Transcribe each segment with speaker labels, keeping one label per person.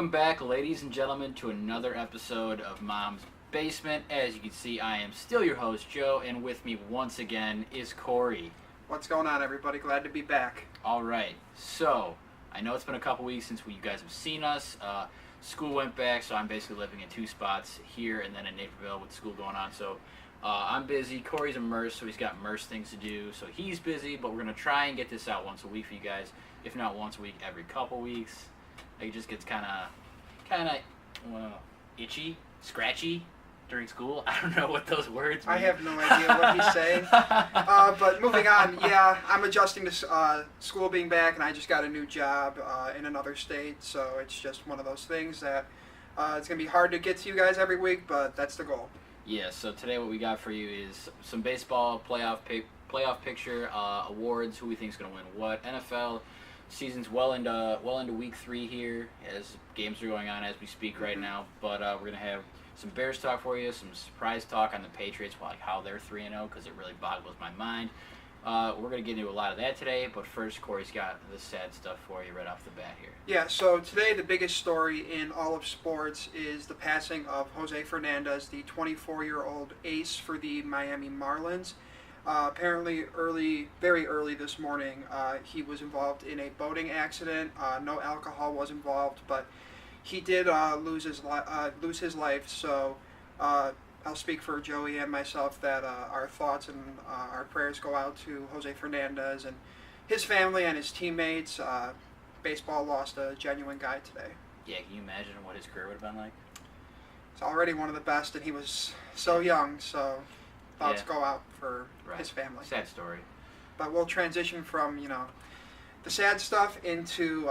Speaker 1: Welcome back, ladies and gentlemen, to another episode of Mom's Basement. As you can see, I am still your host, Joe, and with me once again is Corey.
Speaker 2: What's going on, everybody? Glad to be back.
Speaker 1: All right, so I know it's been a couple weeks since you guys have seen us. School went back, so I'm basically living in two spots here and then in Naperville with school going on. So I'm busy. Corey's in M.O.M.S, so he's got M.O.M.S things to do. So he's busy, but we're going to try and get this out once a week for you guys. If not once a week, every couple weeks. It just gets kind of itchy, scratchy during school. I don't know what those words mean.
Speaker 2: I have no idea what he's saying. But moving on, yeah, I'm adjusting to school being back, and I just got a new job in another state, so it's just one of those things that it's going to be hard to get to you guys every week, but that's the goal.
Speaker 1: Yeah, so today what we got for you is some baseball playoff picture, awards, who we think is going to win what, NFL. Season's well into week 3 here, as games are going on as we speak right now. But we're gonna have some Bears talk for you, some surprise talk on the Patriots, like how they're 3-0, because it really boggles my mind. We're gonna get into a lot of that today, but first, Corey's got the sad stuff for you right off the bat here.
Speaker 2: Yeah. So today, the biggest story in all of sports is the passing of Jose Fernandez, the 24-year-old ace for the Miami Marlins. Apparently, very early this morning, he was involved in a boating accident. No alcohol was involved, but he did lose his life. So I'll speak for Joey and myself that our thoughts and our prayers go out to Jose Fernandez and his family and his teammates. Baseball lost a genuine guy today.
Speaker 1: Yeah, can you imagine what his career would have been like?
Speaker 2: It's already one of the best, and he was so young, so thoughts go out for his family.
Speaker 1: Sad story.
Speaker 2: But we'll transition from, the sad stuff into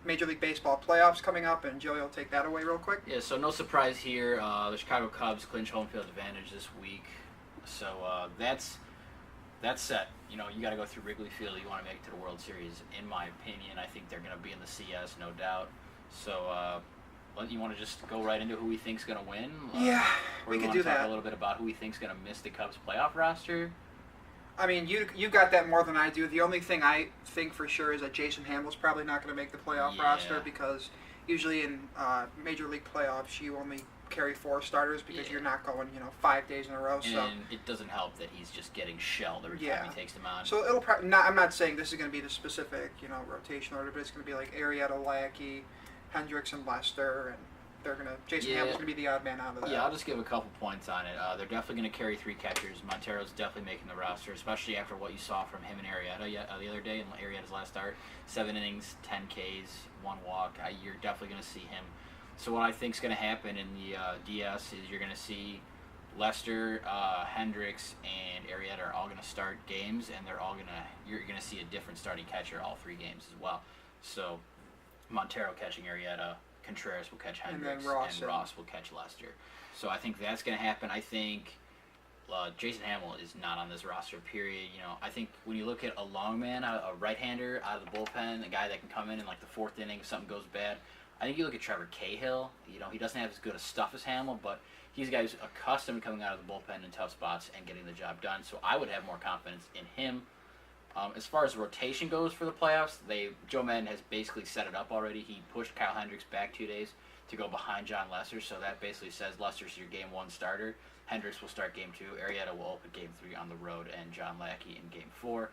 Speaker 2: Major League Baseball playoffs coming up, and Joey will take that away real quick.
Speaker 1: Yeah, so no surprise here. The Chicago Cubs clinch home field advantage this week. So that's set. You got to go through Wrigley Field. You want to make it to the World Series. In my opinion, I think they're going to be in the CS, no doubt. So you want to just go right into who we think's going to win?
Speaker 2: Yeah, we could do that.
Speaker 1: Talk a little bit about who we think's going to miss the Cubs playoff roster.
Speaker 2: I mean, you got that more than I do. The only thing I think for sure is that Jason Hammel's probably not going to make the playoff roster, because usually in Major League playoffs you only carry 4 starters because you're not going 5 days in a row. So
Speaker 1: and it doesn't help that he's just getting shelled every time he takes them on.
Speaker 2: So it'll probably not. I'm not saying this is going to be the specific rotation order, but it's going to be like Arrieta, Lackey, Hendricks, and Lester, and Jason Hammel's going to be the odd man out of that.
Speaker 1: Yeah, I'll just give a couple points on it. They're definitely going to carry 3 catchers. Montero's definitely making the roster, especially after what you saw from him and Arrieta the other day in Arrieta's last start. 7 innings, 10 Ks, 1 walk. You're definitely going to see him. So what I think is going to happen in the DS is you're going to see Lester, Hendricks, and Arrieta are all going to start games, and you're going to see a different starting catcher all 3 games as well. So Montero catching Arrieta, Contreras will catch Hendricks, and Ross will catch Lester. So I think that's going to happen. I think Jason Hammel is not on this roster, period. I think when you look at a long man, a right-hander out of the bullpen, a guy that can come in like the 4th inning if something goes bad, I think you look at Trevor Cahill. He doesn't have as good a stuff as Hammel, but he's a guy who's accustomed to coming out of the bullpen in tough spots and getting the job done. So I would have more confidence in him. As far as rotation goes for the playoffs, Joe Madden has basically set it up already. He pushed Kyle Hendricks back 2 days to go behind John Lester, so that basically says Lester's your Game 1 starter. Hendricks will start Game 2. Arrieta will open Game 3 on the road, and John Lackey in Game 4.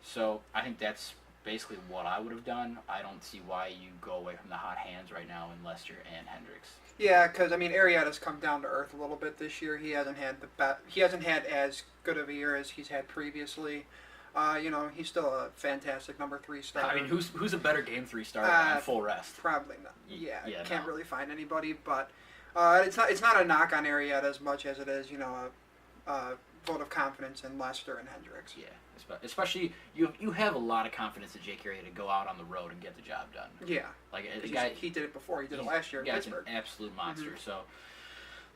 Speaker 1: So I think that's basically what I would have done. I don't see why you go away from the hot hands right now in Lester and Hendricks.
Speaker 2: Yeah, because Arrieta's come down to earth a little bit this year. He hasn't had as good of a year as he's had previously. He's still a fantastic number 3 starter.
Speaker 1: I mean, who's a better Game 3 starter on full rest?
Speaker 2: Probably not. Yeah, can't really find anybody. But it's not a knock on Arrieta as much as it is, a vote of confidence in Lester and Hendricks.
Speaker 1: Yeah, especially you have a lot of confidence in Jake Arrieta to go out on the road and get the job done.
Speaker 2: Yeah,
Speaker 1: like
Speaker 2: he did it before. He did it last year in Pittsburgh.
Speaker 1: An absolute monster. Mm-hmm. So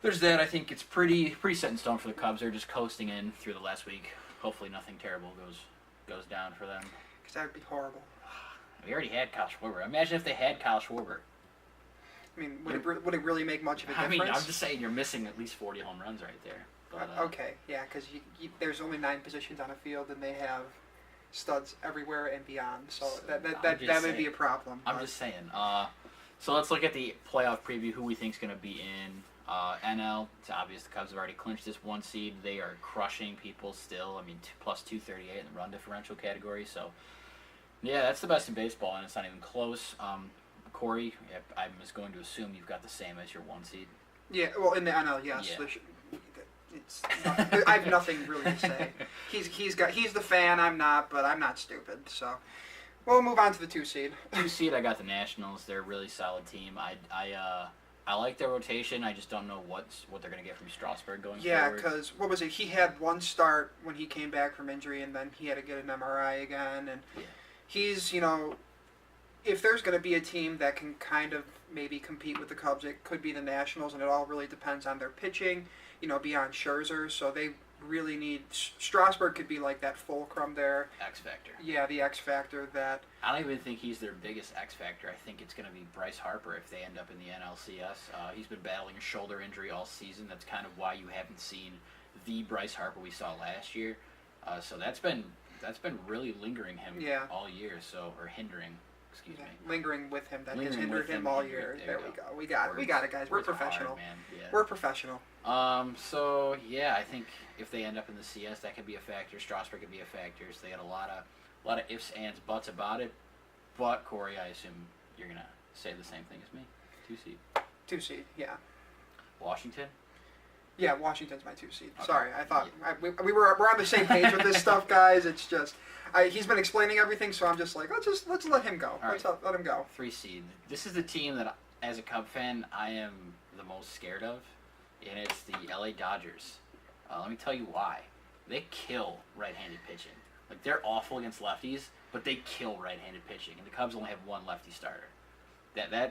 Speaker 1: there's that. I think it's pretty set in stone for the Cubs. They're just coasting in through the last week. Hopefully nothing terrible goes down for them.
Speaker 2: Because that would be horrible.
Speaker 1: We already had Kyle Schwarber. Imagine if they had Kyle Schwarber.
Speaker 2: I mean, would it really make much of a difference?
Speaker 1: I mean, I'm just saying you're missing at least 40 home runs right there. But,
Speaker 2: okay, yeah, because there's only 9 positions on a field, and they have studs everywhere and beyond. So that would be a problem.
Speaker 1: I'm just saying. So let's look at the playoff preview. Who we think is going to be in NL. It's obvious the Cubs have already clinched this 1 seed. They are crushing people still. I mean, plus 238 in the run differential category. So yeah, that's the best in baseball, and it's not even close. Corey, I'm just going to assume you've got the same as your 1 seed.
Speaker 2: Yeah, well, in the NL, yes.
Speaker 1: Yeah.
Speaker 2: It's nothing, I have nothing really to say. He's the fan. I'm not, but I'm not stupid. So we'll move on to the 2 seed.
Speaker 1: 2 seed, I got the Nationals. They're a really solid team. I like their rotation. I just don't know what they're going to get from Strasburg going
Speaker 2: Yeah,
Speaker 1: forward.
Speaker 2: because what was it? He had 1 start when he came back from injury, and then he had to get an MRI again. And
Speaker 1: Yeah.
Speaker 2: he's, if there's going to be a team that can kind of maybe compete with the Cubs, it could be the Nationals, and it all really depends on their pitching, beyond Scherzer. So they really need Strasburg could be like that fulcrum there.
Speaker 1: X factor.
Speaker 2: Yeah, the X factor that.
Speaker 1: I don't even think he's their biggest X factor. I think it's going to be Bryce Harper if they end up in the NLCS. He's been battling a shoulder injury all season. That's kind of why you haven't seen the Bryce Harper we saw last year. So that's been really lingering him all year. Or hindering. Excuse me.
Speaker 2: Lingering with him. That has
Speaker 1: Lingering
Speaker 2: hindered
Speaker 1: with
Speaker 2: him
Speaker 1: him,
Speaker 2: all
Speaker 1: hindered.
Speaker 2: year.
Speaker 1: There
Speaker 2: There
Speaker 1: we
Speaker 2: we go. We got it, guys. We're
Speaker 1: Words are
Speaker 2: professional.
Speaker 1: hard, man. Yeah.
Speaker 2: We're professional.
Speaker 1: So yeah, I think if they end up in the CS, that could be a factor. Strasburg could be a factor. So they got a lot of ifs, ands, buts about it. But Corey, I assume you're gonna say the same thing as me. 2 seed.
Speaker 2: 2 seed, yeah.
Speaker 1: Washington.
Speaker 2: Yeah, Washington's my 2 seed.
Speaker 1: Okay.
Speaker 2: Sorry, I thought we're on the same page with this stuff, guys. It's just he's been explaining everything, so I'm just like let's let him go.
Speaker 1: All
Speaker 2: Let's
Speaker 1: right.
Speaker 2: let him go.
Speaker 1: 3 seed. This is the team that, as a Cub fan, I am the most scared of, and it's the LA Dodgers. Let me tell you why. They kill right-handed pitching. Like, they're awful against lefties, but they kill right-handed pitching, and the Cubs only have 1 lefty starter.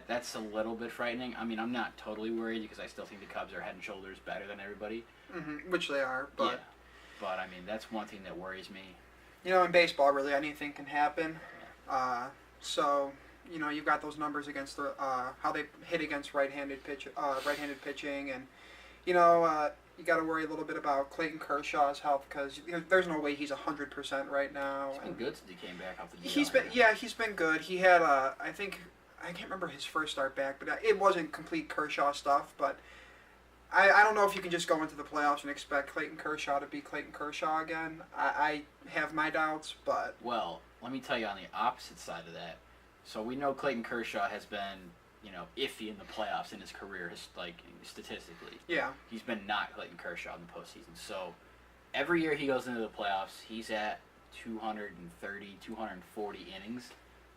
Speaker 1: That's a little bit frightening. I mean, I'm not totally worried because I still think the Cubs are head and shoulders better than everybody.
Speaker 2: Which they are, but
Speaker 1: Yeah. But I mean, that's one thing that worries me.
Speaker 2: in baseball, really anything can happen. So you've got those numbers against the how they hit against right-handed pitching, and you got to worry a little bit about Clayton Kershaw's health because there's no way he's 100% right now.
Speaker 1: He's been good since he came back off the DL.
Speaker 2: He's been good. He had I think I can't remember his first start back, but it wasn't complete Kershaw stuff. But I don't know if you can just go into the playoffs and expect Clayton Kershaw to be Clayton Kershaw again. I have my doubts, but
Speaker 1: Well, let me tell you on the opposite side of that. So we know Clayton Kershaw has been, iffy in the playoffs in his career, statistically.
Speaker 2: yeah,
Speaker 1: He's been not Clayton Kershaw in the postseason. So every year he goes into the playoffs, he's at 230, 240 innings.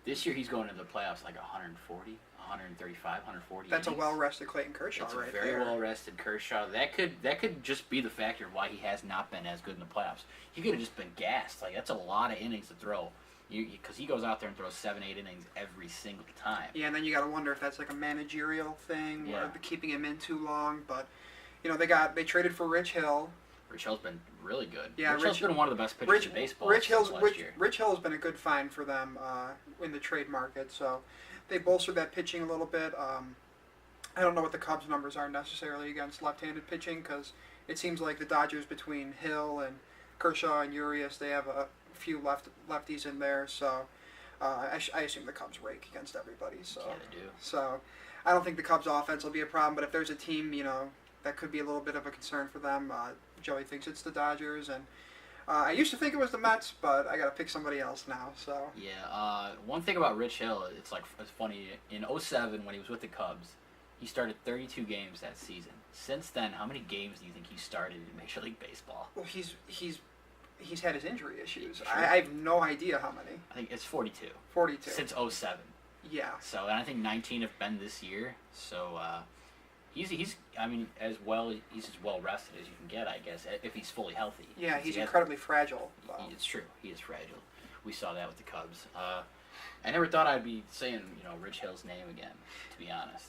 Speaker 1: This year he's going into the playoffs like 140, 135, 140
Speaker 2: that's a
Speaker 1: innings.
Speaker 2: well-rested Clayton Kershaw
Speaker 1: It's
Speaker 2: right
Speaker 1: a very
Speaker 2: there.
Speaker 1: well-rested Kershaw. That could just be the factor of why he has not been as good in the playoffs. He could have just been gassed. Like, that's a lot of innings to throw. Because he goes out there and throws 7-8 innings every single time.
Speaker 2: Yeah, and then you got to wonder if that's like a managerial thing,
Speaker 1: Yeah.
Speaker 2: or keeping him in too long. But they traded for Rich Hill.
Speaker 1: Rich Hill's been really good.
Speaker 2: Yeah,
Speaker 1: Rich Hill's been one of the best pitchers in baseball
Speaker 2: Rich
Speaker 1: since
Speaker 2: Hill's
Speaker 1: last year.
Speaker 2: Rich Hill has been a good find for them in the trade market. So they bolstered that pitching a little bit. I don't know what the Cubs' numbers are necessarily against left-handed pitching because it seems like the Dodgers between Hill and Kershaw and Urias, they have a few lefties in there. So I assume the Cubs rake against everybody. So
Speaker 1: Yeah, they do.
Speaker 2: So I don't think the Cubs' offense will be a problem. But if there's a team, that could be a little bit of a concern for them, Joey thinks it's the Dodgers, and I used to think it was the Mets, but I got to pick somebody else now. So
Speaker 1: Yeah, one thing about Rich Hill, it's funny. In 2007, when he was with the Cubs, he started 32 games that season. Since then, how many games do you think he started in Major League Baseball?
Speaker 2: well, he's had his injury issues.
Speaker 1: Sure.
Speaker 2: I have no idea how many.
Speaker 1: I think it's 42.
Speaker 2: 42.
Speaker 1: Since 2007.
Speaker 2: Yeah.
Speaker 1: So, and I think 19 have been this year. So, he's he's as well rested as you can get, I guess, if he's fully healthy.
Speaker 2: Yeah,
Speaker 1: Since
Speaker 2: he's
Speaker 1: he has-
Speaker 2: incredibly fragile. Though.
Speaker 1: It's true. He is fragile. We saw that with the Cubs. I never thought I'd be saying, Rich Hill's name again, to be honest.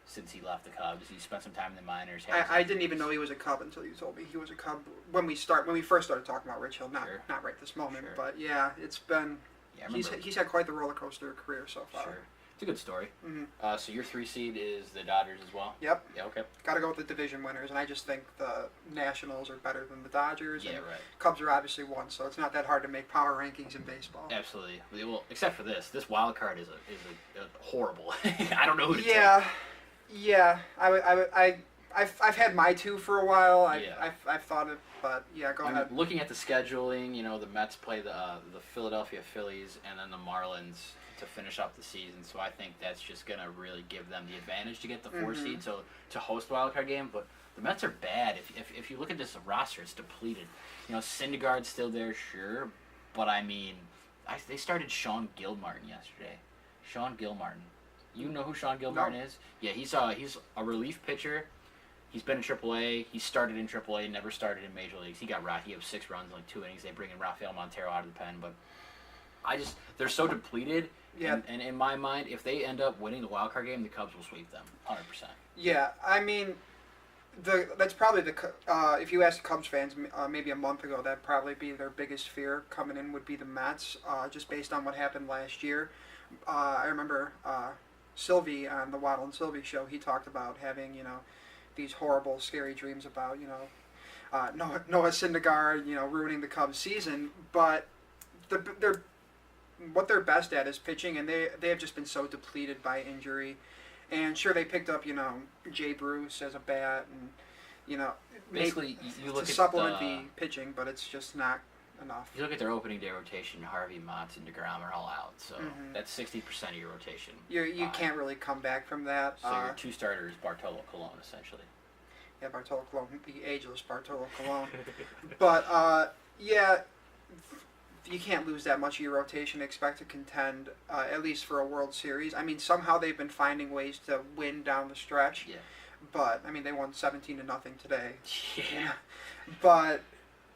Speaker 1: Since he left the Cubs, he spent some time in the minors.
Speaker 2: I didn't even know he was a Cub until you told me he was a Cub when we first started talking about Rich Hill.
Speaker 1: Sure.
Speaker 2: Not right this moment,
Speaker 1: Sure.
Speaker 2: but yeah, it's been.
Speaker 1: Yeah, I remember.
Speaker 2: He's had quite the roller coaster career so far.
Speaker 1: Sure. It's a good story.
Speaker 2: Mm-hmm.
Speaker 1: So your 3 seed is the Dodgers as well?
Speaker 2: Yep.
Speaker 1: Yeah, okay.
Speaker 2: Got to go with the division winners, and I just think the Nationals are better than the Dodgers.
Speaker 1: Yeah,
Speaker 2: and
Speaker 1: right.
Speaker 2: Cubs are obviously 1, so it's not that hard to make power rankings in baseball.
Speaker 1: Absolutely. Well, except for this wild card is a horrible. I don't know who to
Speaker 2: Yeah,
Speaker 1: take.
Speaker 2: yeah. I've had my 2 for a while.
Speaker 1: Yeah.
Speaker 2: I've thought it, but yeah, go
Speaker 1: I'm
Speaker 2: ahead.
Speaker 1: looking at the scheduling, the Mets play the Philadelphia Phillies and then the Marlins to finish off the season. So I think that's just going to really give them the advantage to get the 4 seed to host the wild card game. But the Mets are bad. If you look at this roster, it's depleted. Syndergaard's still there, sure, but I mean, they started Sean Gilmartin yesterday. Sean Gilmartin. You know who Sean Gilmartin is? Yeah, he's a relief pitcher. He's been in AAA. He started in AAA, never started in Major Leagues. He got rocked. He had 6 runs in like 2 innings. They bring in Rafael Montero out of the pen, but they're so depleted.
Speaker 2: Yeah.
Speaker 1: And in my mind, if they end up winning the wild card game, the Cubs will sweep them, 100%.
Speaker 2: Yeah, I mean, that's probably if you ask Cubs fans maybe a month ago, that'd probably be their biggest fear coming in would be the Mets, just based on what happened last year. I remember Sylvie on the Waddle and Sylvie show. He talked about having these horrible, scary dreams about Noah Syndergaard ruining the Cubs season, but what they're best at is pitching, and they have just been so depleted by injury. And sure, they picked up Jay Bruce as a bat, and
Speaker 1: basically you look
Speaker 2: to
Speaker 1: at
Speaker 2: supplement the pitching, but it's just not enough.
Speaker 1: You look at their opening day rotation. Harvey, Motts, and DeGrom are all out, so that's 60% of your rotation.
Speaker 2: You can't really come back from that.
Speaker 1: So your 2 starters, Bartolo Colon, essentially.
Speaker 2: Yeah, Bartolo Colon, the ageless Bartolo Colon. But yeah. You can't lose that much of your rotation and expect to contend, at least for a World Series. I mean, somehow they've been finding ways to win down the stretch.
Speaker 1: Yeah.
Speaker 2: But, I mean, they won 17-0 today.
Speaker 1: Yeah.
Speaker 2: But,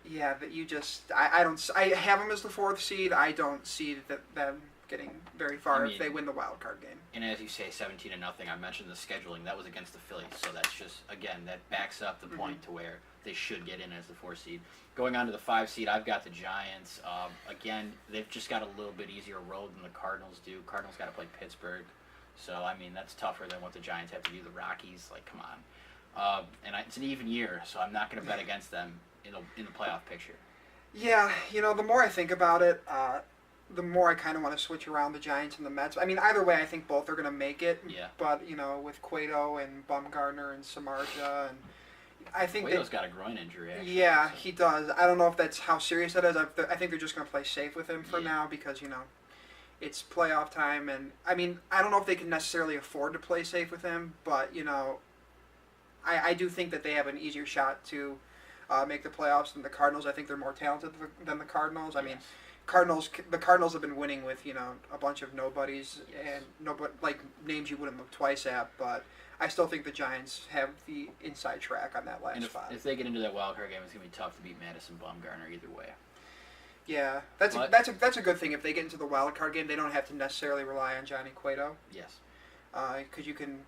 Speaker 2: yeah, that you just... I have them as the 4th seed. I don't see them getting very far if they win the wild card game.
Speaker 1: And as you say, 17-0, I mentioned the scheduling. That was against the Phillies. So that's just, again, that backs up the point to where they should get in as the 4 seed. Going on to the 5 seed, I've got the Giants. Again, they've just got a little bit easier road than the Cardinals do. Cardinals got to play Pittsburgh. So, I mean, that's tougher than what the Giants have to do. The Rockies, like, come on. And it's an even year, so I'm not going to bet against them in the playoff picture.
Speaker 2: Yeah, the more I think about it, the more I kind of want to switch around the Giants and the Mets. I mean, either way, I think both are going to make it.
Speaker 1: Yeah.
Speaker 2: But, with Cueto and Bumgarner and Samardzija and... I think
Speaker 1: Cueto's got a groin injury, actually.
Speaker 2: Yeah,
Speaker 1: so.
Speaker 2: he does. I don't know if that's how serious that is. I think they're just going to play safe with him for now because, it's playoff time. And, I mean, I don't know if they can necessarily afford to play safe with him, but, I do think that they have an easier shot to make the playoffs than the Cardinals. I think they're more talented than the Cardinals. I mean, the Cardinals have been winning with, a bunch of nobodies and names you wouldn't look twice at, but... I still think the Giants have the inside track on that last spot.
Speaker 1: If they get into that wild card game, it's gonna be tough to beat Madison Bumgarner either way.
Speaker 2: Yeah, that's a good thing. If they get into the wild card game, they don't have to necessarily rely on Johnny Cueto.
Speaker 1: Yes.
Speaker 2: Because you can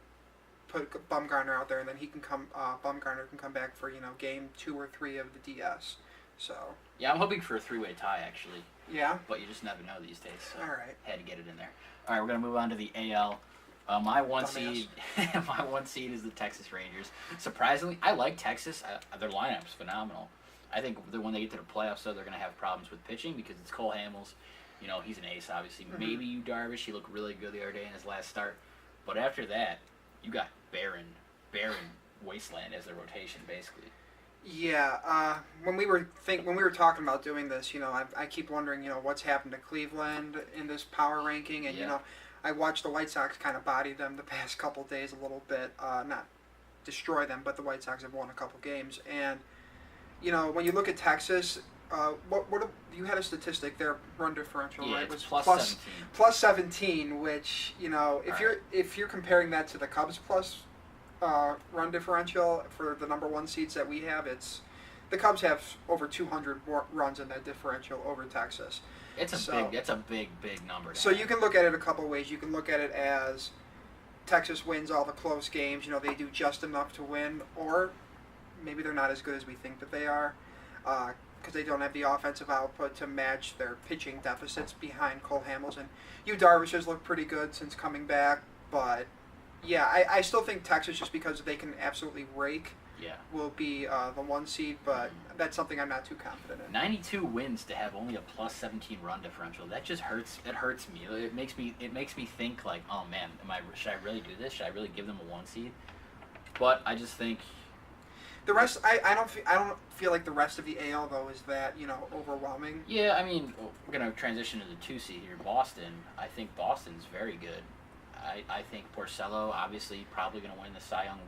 Speaker 2: put Bumgarner out there, and then Bumgarner can come back for game 2 or 3 of the DS. So.
Speaker 1: Yeah, I'm hoping for a 3-way tie actually.
Speaker 2: Yeah.
Speaker 1: But you just never know these days. So
Speaker 2: all right.
Speaker 1: Had to get it in there. All right, we're gonna move on to the AL. My 1 seed, my 1 seed is the Texas Rangers. Surprisingly, I like Texas. Their lineup's phenomenal. I think when they get to the playoffs, though, they're going to have problems with pitching because it's Cole Hamels. He's an ace, obviously. Maybe Yu Darvish. He looked really good the other day in his last start. But after that, you got barren wasteland as their rotation, basically.
Speaker 2: Yeah, when we were talking about doing this, I keep wondering, what's happened to Cleveland in this power ranking, and I watched the White Sox kind of body them the past couple days a little bit, not destroy them, but the White Sox have won a couple games. And, when you look at Texas, you had a statistic, their run differential, right?
Speaker 1: It's
Speaker 2: was
Speaker 1: plus 17.
Speaker 2: Plus 17, which, if you're comparing that to the Cubs plus run differential for the number 1 seeds that we have, the Cubs have over 200 runs in that differential over Texas.
Speaker 1: It's a big number.
Speaker 2: So you can look at it a couple ways. You can look at it as Texas wins all the close games. They do just enough to win, or maybe they're not as good as we think that they are. because they don't have the offensive output to match their pitching deficits behind Cole Hamilton. Yu Darvish has looked pretty good since coming back, but yeah, I still think Texas, just because they can absolutely rake, will be the 1 seed, but that's something I'm not too confident in.
Speaker 1: 92 wins to have only a plus 17 run differential. That just hurts. It hurts me. It makes me think like, oh man, should I really do this? Should I really give them a 1 seed? But I just think
Speaker 2: the rest. I don't feel like the rest of the AL though is that overwhelming.
Speaker 1: Yeah, I mean, we're gonna transition to the 2 seed here, Boston. I think Boston's very good. I think Porcello, obviously, probably going to win the Cy Young.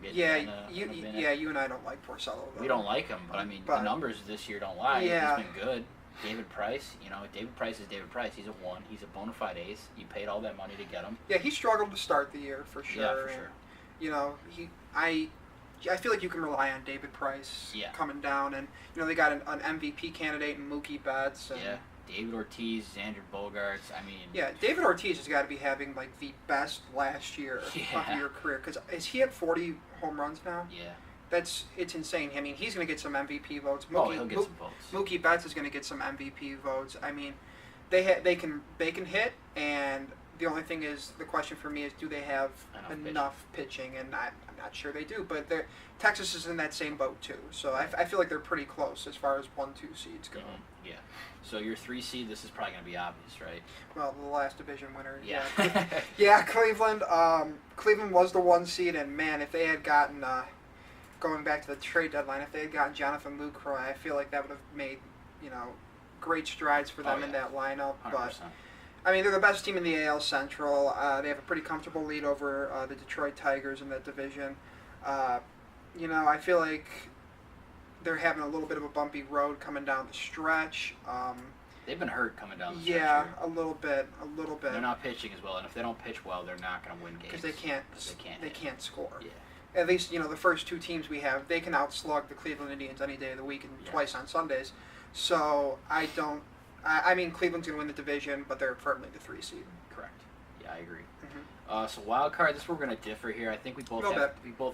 Speaker 2: You and I don't like Porcello, though.
Speaker 1: We don't like him, but I mean, the numbers this year don't lie.
Speaker 2: Yeah.
Speaker 1: He's been good. David Price, David Price is David Price. He's a 1. He's a bona fide ace. You paid all that money to get him.
Speaker 2: Yeah, he struggled to start the year, for sure.
Speaker 1: Yeah, for sure.
Speaker 2: I feel like you can rely on David Price coming down, and they got an MVP candidate in Mookie Betts. And,
Speaker 1: David Ortiz, Xander Bogaerts. I mean,
Speaker 2: David Ortiz has got to be having like the best last year of your career, because is he at 40 home runs now?
Speaker 1: Yeah.
Speaker 2: It's insane. I mean, he's going to get some MVP votes.
Speaker 1: He'll get some votes.
Speaker 2: Mookie Betts is going to get some MVP votes. I mean, they can hit, and the only thing is, the question for me is, do they have enough pitching? And I'm not sure they do, but Texas is in that same boat too. So I feel like they're pretty close as far as 1-2 seeds go.
Speaker 1: Yeah. So your 3 seed, this is probably going to be obvious, right?
Speaker 2: Well, the last division winner.
Speaker 1: Yeah.
Speaker 2: Yeah, Cleveland. Cleveland was the 1 seed, and man, if they had gotten, going back to the trade deadline, if they had gotten Jonathan Lucroy, I feel like that would have made, great strides for them in that lineup.
Speaker 1: 100%.
Speaker 2: But I mean, they're the best team in the AL Central. They have a pretty comfortable lead over the Detroit Tigers in that division. I feel like they're having a little bit of a bumpy road coming down the stretch.
Speaker 1: They've been hurt coming down the stretch.
Speaker 2: Yeah, a little bit.
Speaker 1: They're not pitching as well, and if they don't pitch well, they're not going to win games.
Speaker 2: Because they can't score.
Speaker 1: Yeah.
Speaker 2: At least, the first 2 teams we have, they can outslug the Cleveland Indians any day of the week and twice on Sundays. So I mean, Cleveland's going to win the division, but they're firmly the 3 seed.
Speaker 1: Correct. Yeah, I agree.
Speaker 2: Mm-hmm.
Speaker 1: So wild card, this is where we're going to differ here. I think we both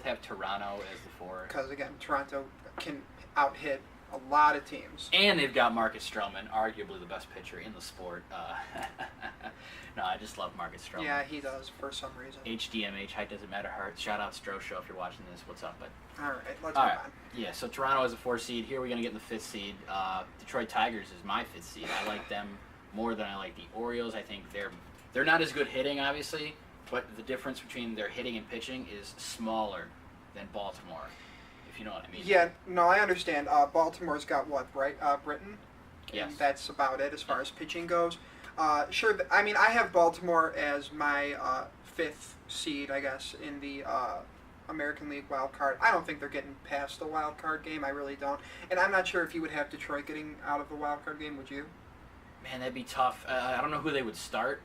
Speaker 1: have Toronto as the 4.
Speaker 2: Because again, Toronto can out-hit a lot of teams.
Speaker 1: And they've got Marcus Stroman, arguably the best pitcher in the sport. No, I just love Marcus Stroman.
Speaker 2: Yeah, he does for some reason.
Speaker 1: HDMH, height doesn't matter. Heart. Shout out Stro Show if you're watching this. What's up, bud?
Speaker 2: All right, let's move on.
Speaker 1: Yeah, so Toronto is a 4 seed. Here we're going to get in the 5th seed. Detroit Tigers is my 5th seed. I like them more than I like the Orioles. I think they're not as good hitting, obviously, but the difference between their hitting and pitching is smaller than Baltimore, if you know what I mean.
Speaker 2: Yeah, no, I understand. Baltimore's got what, right? Britton?
Speaker 1: Yes.
Speaker 2: And that's about it as far as pitching goes. Sure, I mean, I have Baltimore as my 5th seed, I guess, in the American League wild card. I don't think they're getting past the wild card game. I really don't. And I'm not sure if you would have Detroit getting out of the wild card game, would you?
Speaker 1: Man, that'd be tough. I don't know who they would start.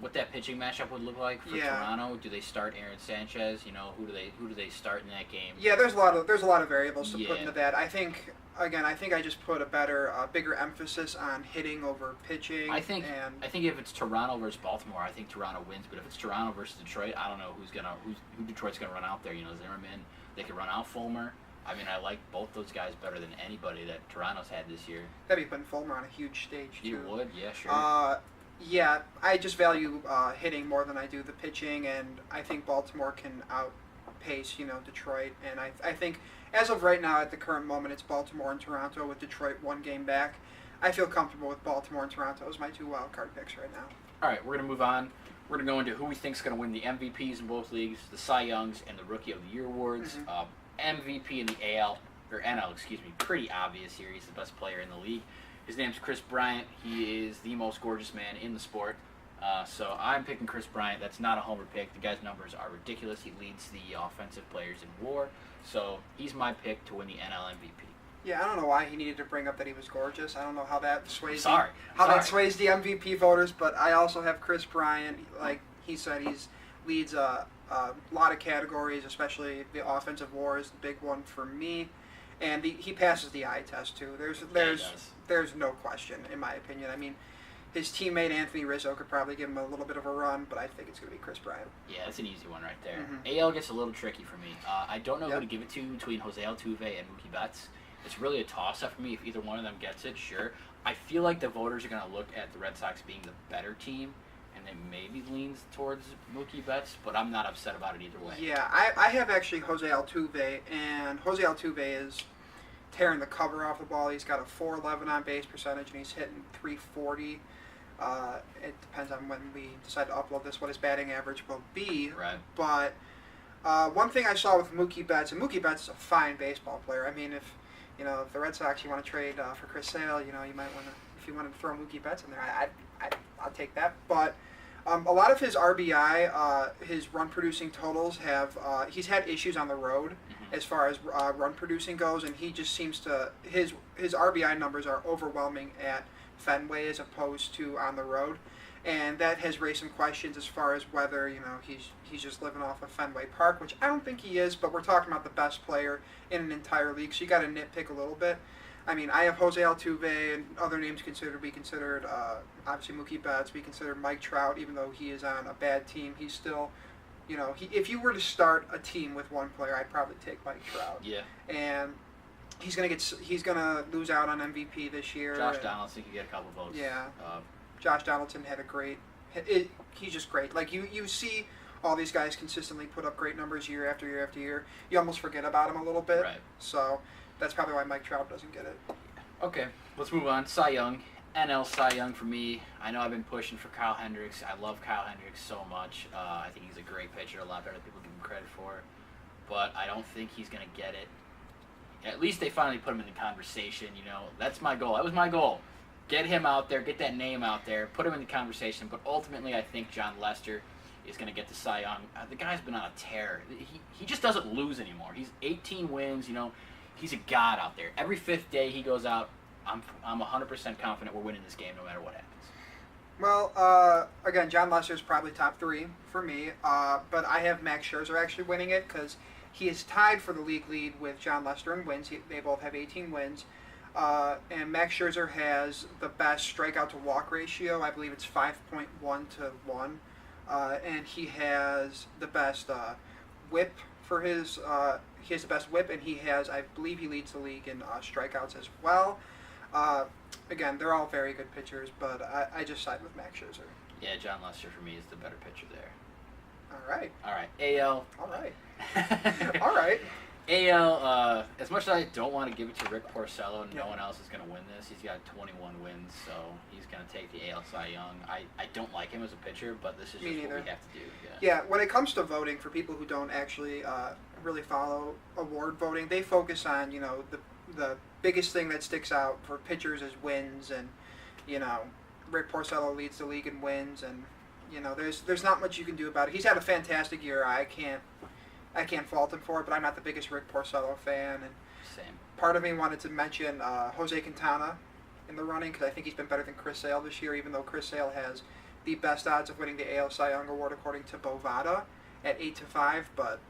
Speaker 1: What that pitching matchup would look like for Toronto? Do they start Aaron Sanchez? Who do they start in that game?
Speaker 2: Yeah, there's a lot of variables to put into that. I think I just put a bigger emphasis on hitting over pitching.
Speaker 1: I think if it's Toronto versus Baltimore, I think Toronto wins. But if it's Toronto versus Detroit, I don't know who Detroit's gonna run out there. Zimmerman. They could run out Fulmer. I mean, I like both those guys better than anybody that Toronto's had this year.
Speaker 2: That'd be putting Fulmer on a huge stage too.
Speaker 1: You would, yeah, sure.
Speaker 2: Yeah, I just value hitting more than I do the pitching, and I think Baltimore can outpace, Detroit. And I think, as of right now, at the current moment, it's Baltimore and Toronto with Detroit 1 game back. I feel comfortable with Baltimore and Toronto as my 2 wild card picks right now.
Speaker 1: All right, we're going to move on. We're going to go into who we think is going to win the MVPs in both leagues, the Cy Youngs, and the Rookie of the Year awards. MVP in the NL, pretty obvious here. He's the best player in the league. His name's Chris Bryant. He is the most gorgeous man in the sport. So I'm picking Chris Bryant. That's not a homer pick. The guy's numbers are ridiculous. He leads the offensive players in WAR. So he's my pick to win the NL MVP.
Speaker 2: Yeah, I don't know why he needed to bring up that he was gorgeous. I don't know how that sways
Speaker 1: that
Speaker 2: sways the MVP voters, but I also have Chris Bryant. Like he said, leads a lot of categories, especially the offensive WAR is the big one for me. And he passes the eye test too. There's no question, in my opinion. I mean, his teammate Anthony Rizzo could probably give him a little bit of a run, but I think it's going to be Chris Bryant.
Speaker 1: Yeah, that's an easy one right there. AL gets a little tricky for me. I don't know who to give it to between Jose Altuve and Mookie Betts. It's really a toss-up for me. If either one of them gets it, sure. I feel like the voters are going to look at the Red Sox being the better team, and it maybe leans towards Mookie Betts, but I'm not upset about it either way.
Speaker 2: Yeah, I have actually Jose Altuve, and Jose Altuve is tearing the cover off the ball. He's got a 411 on base percentage, and he's hitting 340. It depends on when we decide to upload this, what his batting average will be.
Speaker 1: Right.
Speaker 2: But one thing I saw with Mookie Betts, and Mookie Betts is a fine baseball player. I mean, if the Red Sox, you want to trade for Chris Sale, you might want to, if you want to throw Mookie Betts in there, I'll take that. But a lot of his RBI, his run producing totals have, he's had issues on the road as far as run producing goes, and he just seems to, his RBI numbers are overwhelming at Fenway as opposed to on the road, and that has raised some questions as far as whether he's just living off of Fenway Park, which I don't think he is. But we're talking about the best player in an entire league, so you got to nitpick a little bit. I mean, I have Jose Altuve and other names considered. We considered obviously Mookie Betts. We considered Mike Trout, even though he is on a bad team. He's still, if you were to start a team with one player, I'd probably take Mike Trout.
Speaker 1: Yeah.
Speaker 2: And he's gonna lose out on MVP this year.
Speaker 1: Josh Donaldson could get a couple votes.
Speaker 2: Yeah. Josh Donaldson had a great. He's just great. Like you see all these guys consistently put up great numbers year after year after year. You almost forget about him a little bit.
Speaker 1: Right.
Speaker 2: So that's probably why Mike Trout doesn't get it.
Speaker 1: Okay, let's move on. Cy Young. NL Cy Young for me. I know I've been pushing for Kyle Hendricks. I love Kyle Hendricks so much. I think he's a great pitcher, a lot better than people give him credit for. But I don't think he's going to get it. At least they finally put him in the conversation. That's my goal. That was my goal. Get him out there, get that name out there, put him in the conversation. But ultimately, I think John Lester is going to get the Cy Young. The guy's been on a tear. He just doesn't lose anymore. He's 18 wins. He's a god out there. Every fifth day he goes out, I'm 100% confident we're winning this game no matter what happens.
Speaker 2: Well, again, John Lester's probably top 3 for me. But I have Max Scherzer actually winning it because he is tied for the league lead with John Lester in wins. They both have 18 wins. And Max Scherzer has the best strikeout to walk ratio. I believe it's 5.1 to 1. And he has the best whip for his. He has the best whip, and I believe he leads the league in strikeouts as well. Again, they're all very good pitchers, but I just side with Max Scherzer.
Speaker 1: Yeah, John Lester for me is the better pitcher there.
Speaker 2: All right.
Speaker 1: AL.
Speaker 2: All right. All right.
Speaker 1: AL, as much as I don't want to give it to Rick Porcello, no one else is going to win this. He's got 21 wins, so he's going to take the AL Cy Young. I don't like him as a pitcher, but this is just what we have to do.
Speaker 2: Yeah, when it comes to voting, for people who don't actually really follow award voting, they focus on, the biggest thing that sticks out for pitchers is wins, and, Rick Porcello leads the league in wins, and, there's not much you can do about it. He's had a fantastic year. I can't fault him for it, but I'm not the biggest Rick Porcello fan. And
Speaker 1: same.
Speaker 2: Part of me wanted to mention Jose Quintana in the running because I think he's been better than Chris Sale this year, even though Chris Sale has the best odds of winning the AL Cy Young Award according to Bovada at 8-5. But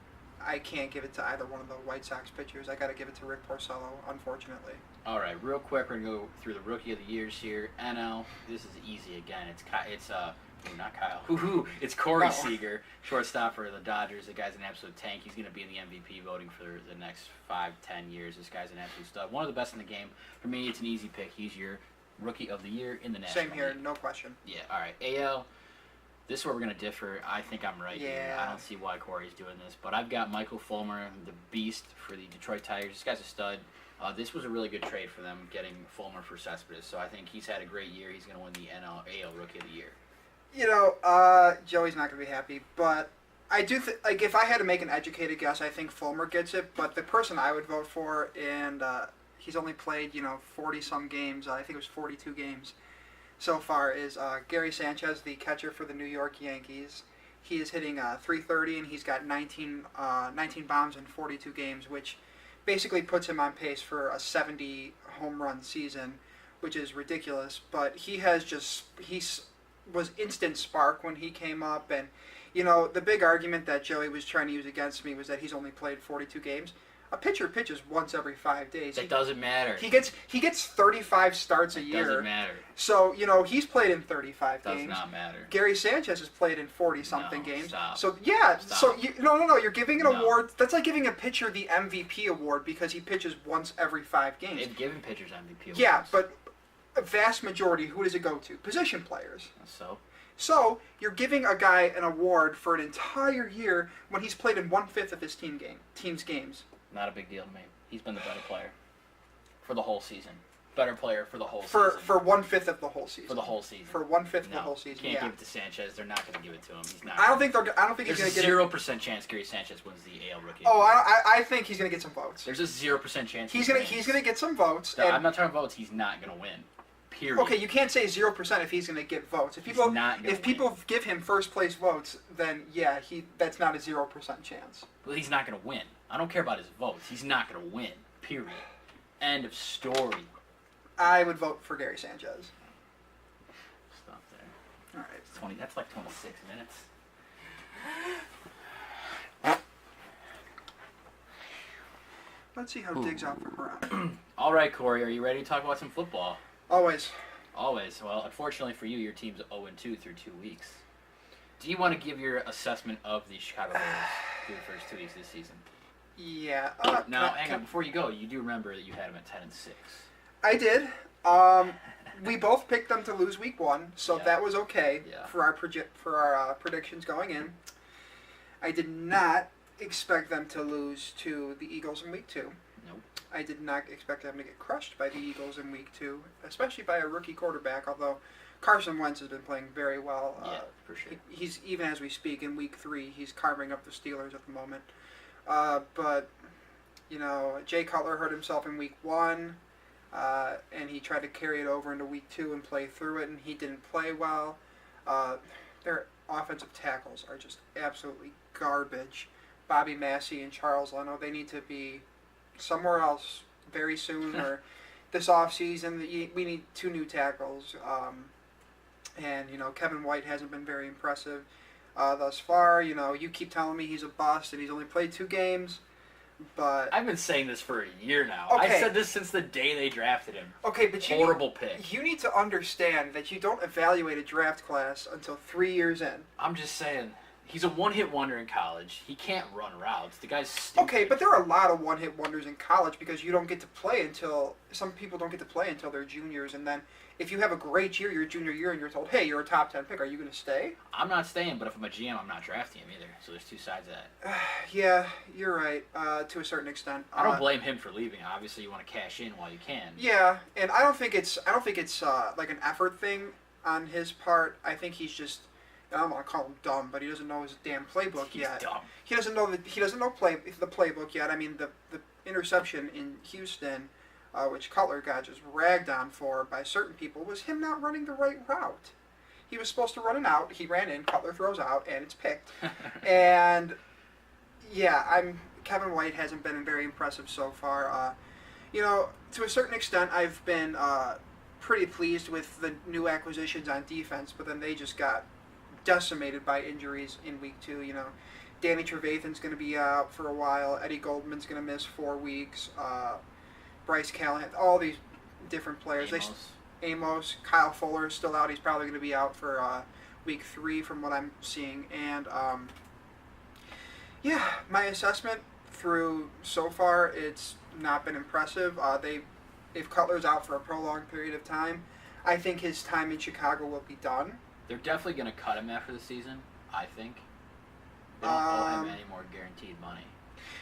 Speaker 2: I can't give it to either one of the White Sox pitchers. I got to give it to Rick Porcello, unfortunately.
Speaker 1: All right, real quick, we're gonna go through the Rookie of the Years here. NL. This is easy again. Not Kyle. It's Corey Seager, shortstop for the Dodgers. The guy's an absolute tank. He's going to be in the MVP voting for the next 5-10 years. This guy's an absolute stud. One of the best in the game. For me, it's an easy pick. He's your Rookie of the Year in the National
Speaker 2: Same here,
Speaker 1: League.
Speaker 2: no question.
Speaker 1: Yeah, all right. AL, this is where we're going to differ. I think I'm right here.
Speaker 2: Yeah.
Speaker 1: I don't see why Corey's doing this. But I've got Michael Fulmer, the beast for the Detroit Tigers. This guy's a stud. This was a really good trade for them, getting Fulmer for Cespedes. So I think he's had a great year. He's going to win the AL Rookie of the Year.
Speaker 2: Joey's not going to be happy, but I do if I had to make an educated guess, I think Fulmer gets it. But the person I would vote for, and he's only played 40-some games. I think it was 42 games so far. Is Gary Sanchez, the catcher for the New York Yankees. He is hitting .330, and he's got 19 bombs in 42 games, which basically puts him on pace for a 70 home run season, which is ridiculous. But he was instant spark when he came up, and The big argument that Joey was trying to use against me was that he's only played 42 games. A pitcher pitches once every 5 days.
Speaker 1: That doesn't matter.
Speaker 2: He gets 35 starts a year.
Speaker 1: Doesn't matter.
Speaker 2: So, he's played in 35 games.
Speaker 1: Does not matter.
Speaker 2: Gary Sanchez has played in 40-something games.
Speaker 1: Stop.
Speaker 2: So, yeah.
Speaker 1: Stop.
Speaker 2: So, no. You're giving an award. That's like giving a pitcher the MVP award because he pitches once every 5 games.
Speaker 1: They've given pitchers MVP awards.
Speaker 2: Yeah, but a vast majority, who does it go to? Position players.
Speaker 1: So,
Speaker 2: you're giving a guy an award for an entire year when he's played in 1/5 of his team's games.
Speaker 1: not a big deal to me. He's been the better player for the whole season. Better player for the whole
Speaker 2: For
Speaker 1: season.
Speaker 2: 1/5 of the whole season.
Speaker 1: For the whole season.
Speaker 2: For 1/5 of the whole season.
Speaker 1: Can't
Speaker 2: yeah.
Speaker 1: give it to Sanchez. They're not going to give it to him. He's not.
Speaker 2: I don't think he's
Speaker 1: There's
Speaker 2: going to
Speaker 1: a
Speaker 2: get
Speaker 1: 0% chance Gary Sanchez wins the AL Rookie.
Speaker 2: Oh, I think he's going to get some votes.
Speaker 1: There's a 0% chance
Speaker 2: He's going to get some votes.
Speaker 1: No, I'm not talking votes. He's not going to win. Period.
Speaker 2: Okay, you can't say 0% if he's going to get votes. If people give him first place votes, then yeah, that's not a 0% chance.
Speaker 1: Well, he's not going to win. I don't care about his votes. He's not going to win. Period. End of story.
Speaker 2: I would vote for Gary Sanchez.
Speaker 1: Stop there.
Speaker 2: All right.
Speaker 1: 20. That's like 26 minutes.
Speaker 2: Let's see how Diggs out for Corona.
Speaker 1: All right, Corey, are you ready to talk about some football?
Speaker 2: Always.
Speaker 1: Always. Well, unfortunately for you, your team's 0-2 through 2 weeks. Do you want to give your assessment of the Chicago Bears through the first 2 weeks of this season?
Speaker 2: Yeah.
Speaker 1: Now, hang on. Before you go, you do remember that you had them at 10-6.
Speaker 2: I did. We both picked them to lose week 1, so that was okay for our predictions going in. I did not expect them to lose to the Eagles in week 2.
Speaker 1: Nope.
Speaker 2: I did not expect them to get crushed by the Eagles in week 2, especially by a rookie quarterback, although Carson Wentz has been playing very well.
Speaker 1: Yeah, for sure.
Speaker 2: He's, even as we speak, in week 3, he's carving up the Steelers at the moment. But, Jay Cutler hurt himself in week 1, and he tried to carry it over into week 2 and play through it, and he didn't play well. Their offensive tackles are just absolutely garbage. Bobby Massey and Charles Leno, they need to be somewhere else very soon, or this offseason. We need 2 new tackles. And, Kevin White hasn't been very impressive thus far. You keep telling me he's a bust and he's only played 2 games. But
Speaker 1: I've been saying this for a year now.
Speaker 2: Okay.
Speaker 1: I said this since the day they drafted him.
Speaker 2: Okay, but
Speaker 1: horrible pick.
Speaker 2: You need to understand that you don't evaluate a draft class until 3 years in.
Speaker 1: I'm just saying, he's a one-hit wonder in college. He can't run routes. The guy's stupid.
Speaker 2: Okay, but there are a lot of one-hit wonders in college because you don't get to play until some people don't get to play until they're juniors, and then if you have a great year your junior year and you're told, hey, you're a top 10 pick, are you going to stay?
Speaker 1: I'm not staying, but if I'm a GM, I'm not drafting him either. So there's 2 sides of that.
Speaker 2: Yeah, you're right, to a certain extent.
Speaker 1: I don't blame him for leaving. Obviously, you want to cash in while you can.
Speaker 2: Yeah, and I don't think it's like an effort thing on his part. I think he's just, I don't want to call him dumb, but he doesn't know his damn playbook yet.
Speaker 1: He's dumb.
Speaker 2: He doesn't know the playbook yet. I mean, the interception in Houston, which Cutler got just ragged on for by certain people, was him not running the right route. He was supposed to run an out. He ran in. Cutler throws out, and it's picked. And yeah, Kevin White hasn't been very impressive so far. To a certain extent, I've been pretty pleased with the new acquisitions on defense, but then they just got decimated by injuries in week 2. Danny Trevathan's going to be out for a while. Eddie Goldman's going to miss 4 weeks. Bryce Callahan, all these different players. Amos, Kyle Fuller is still out. He's probably going to be out for week 3 from what I'm seeing. And my assessment through so far, it's not been impressive. If Cutler's out for a prolonged period of time, I think his time in Chicago will be done.
Speaker 1: They're definitely going to cut him after the season, I think. They don't owe him any more guaranteed money.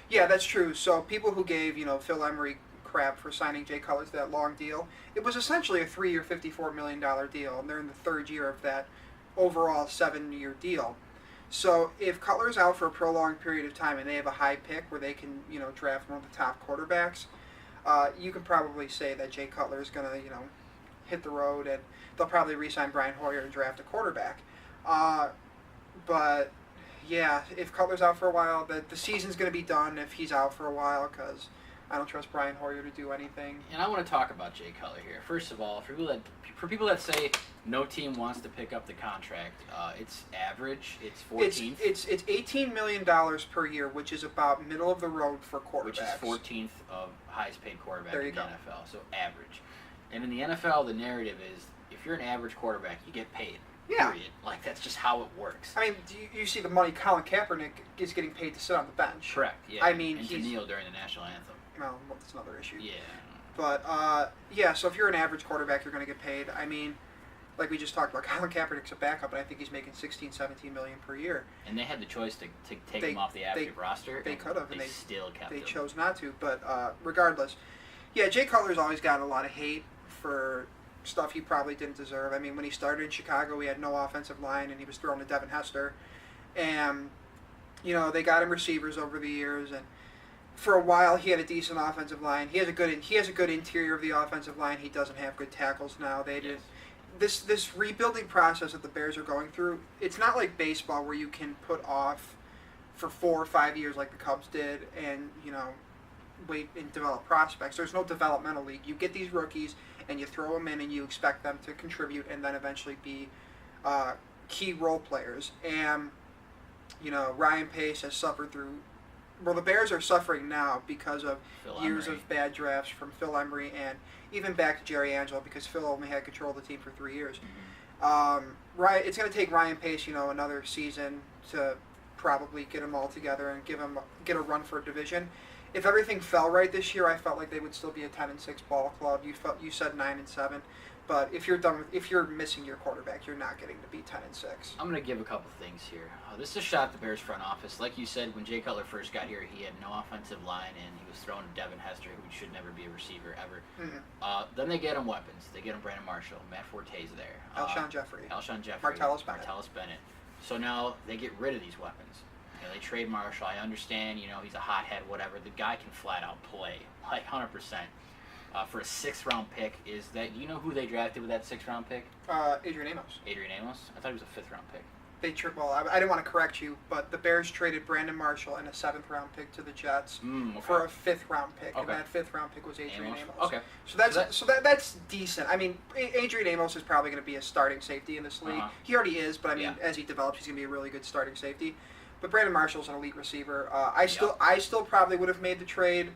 Speaker 2: Yeah, that's true. So people who gave, Phil Emery crap for signing Jay Cutler to that long deal, it was essentially a 3-year, $54 million deal, and they're in the 3rd year of that overall 7-year deal. So if Cutler's out for a prolonged period of time and they have a high pick where they can, draft one of the top quarterbacks, you can probably say that Jay Cutler is going to, hit the road, and they'll probably re-sign Brian Hoyer and draft a quarterback. But yeah, if Cutler's out for a while, the season's going to be done if he's out for a while, because I don't trust Brian Hoyer to do anything.
Speaker 1: And I want to talk about Jay Cutler here. First of all, for people that say no team wants to pick up the contract, it's average. It's 14th.
Speaker 2: It's $18 million per year, which is about middle of the road for quarterbacks.
Speaker 1: Which is 14th of highest paid quarterback in the
Speaker 2: go.
Speaker 1: NFL. So average. And in the NFL, the narrative is if you're an average quarterback, you get paid.
Speaker 2: Yeah.
Speaker 1: Period. Like, that's just how it works.
Speaker 2: I mean, you see the money Colin Kaepernick is getting paid to sit on the bench.
Speaker 1: Correct. Yeah.
Speaker 2: I mean,
Speaker 1: and to kneel during the national anthem.
Speaker 2: Well, that's another issue.
Speaker 1: Yeah.
Speaker 2: But, yeah, so if you're an average quarterback, you're going to get paid. I mean, like we just talked about, Colin Kaepernick's a backup, and I think he's making $16-17 million per year.
Speaker 1: And they had the choice to take him off the active roster.
Speaker 2: They could have, and
Speaker 1: they still kept him.
Speaker 2: They chose not to, but regardless. Yeah, Jay Cutler's always gotten a lot of hate for stuff he probably didn't deserve. I mean, when he started in Chicago, he had no offensive line, and he was thrown to Devin Hester. And, you know, they got him receivers over the years, and for a while he had a decent offensive line. He has a good interior of the offensive line. He doesn't have good tackles now. They did. This rebuilding process that the Bears are going through, it's not like baseball where you can put off for 4 or 5 years like the Cubs did and, you know, wait and develop prospects. There's no developmental league. You get these rookies and you throw them in and you expect them to contribute and then eventually be key role players. And, you know, Ryan Pace has suffered through... Well, the Bears are suffering now because of years of bad drafts from Phil Emery and even back to Jerry Angelo because Phil only had control of the team for 3 years. Mm-hmm. It's going to take Ryan Pace, you know, another season to probably get them all together and get a run for a division. If everything fell right this year, I felt like they would still be a 10-6 ball club. You said 9-7, but if you're missing your quarterback, you're not getting to be 10-6.
Speaker 1: I'm going to give a couple things here. This is a shot at the Bears front office. Like you said, when Jay Cutler first got here, he had no offensive line, and he was thrown to Devin Hester, who should never be a receiver ever. Mm-hmm. Then they get him weapons. They get him Brandon Marshall. Matt Forte's there.
Speaker 2: Alshon Jeffrey.
Speaker 1: Martellus Bennett. So now they get rid of these weapons. You know, they trade Marshall. I understand, you know, he's a hothead, whatever. The guy can flat out play, like 100%. For a 6th-round pick, do you know who they drafted with that 6th-round pick?
Speaker 2: Adrian Amos.
Speaker 1: Adrian Amos? I thought he was a 5th-round pick.
Speaker 2: I didn't want to correct you, but the Bears traded Brandon Marshall and a 7th-round pick to the Jets for a 5th-round pick, and that 5th-round pick was Adrian Amos.
Speaker 1: Okay.
Speaker 2: So that's decent. I mean, Adrian Amos is probably going to be a starting safety in this league. Uh-huh. He already is, but I mean, as he develops, he's going to be a really good starting safety. But Brandon Marshall's an elite receiver. I still probably would have made the trade.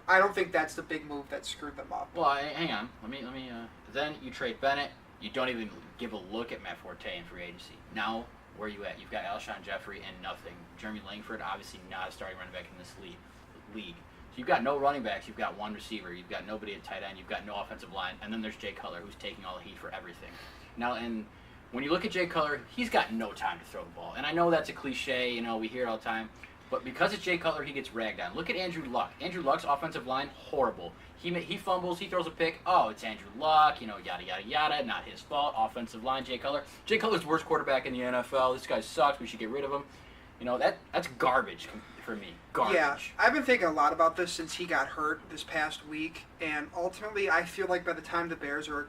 Speaker 2: I don't think that's the big move that screwed them up.
Speaker 1: Well, hang on. Let me. Then you trade Bennett. You don't even give a look at Matt Forte in free agency. Now, where are you at? You've got Alshon Jeffrey and nothing. Jeremy Langford, obviously not a starting running back in this league. So you've got no running backs. You've got one receiver. You've got nobody at tight end. You've got no offensive line. And then there's Jay Cutler, who's taking all the heat for everything. Now, and when you look at Jay Cutler, he's got no time to throw the ball. And I know that's a cliche. You know, we hear it all the time. But because it's Jay Cutler, he gets ragged on. Look at Andrew Luck. Andrew Luck's offensive line, horrible. He fumbles, he throws a pick. Oh, it's Andrew Luck, you know, yada, yada, yada. Not his fault. Offensive line, Jay Cutler. Jay Cutler's the worst quarterback in the NFL. This guy sucks. We should get rid of him. You know, that's garbage for me. Garbage.
Speaker 2: Yeah, I've been thinking a lot about this since he got hurt this past week. And ultimately, I feel like by the time the Bears are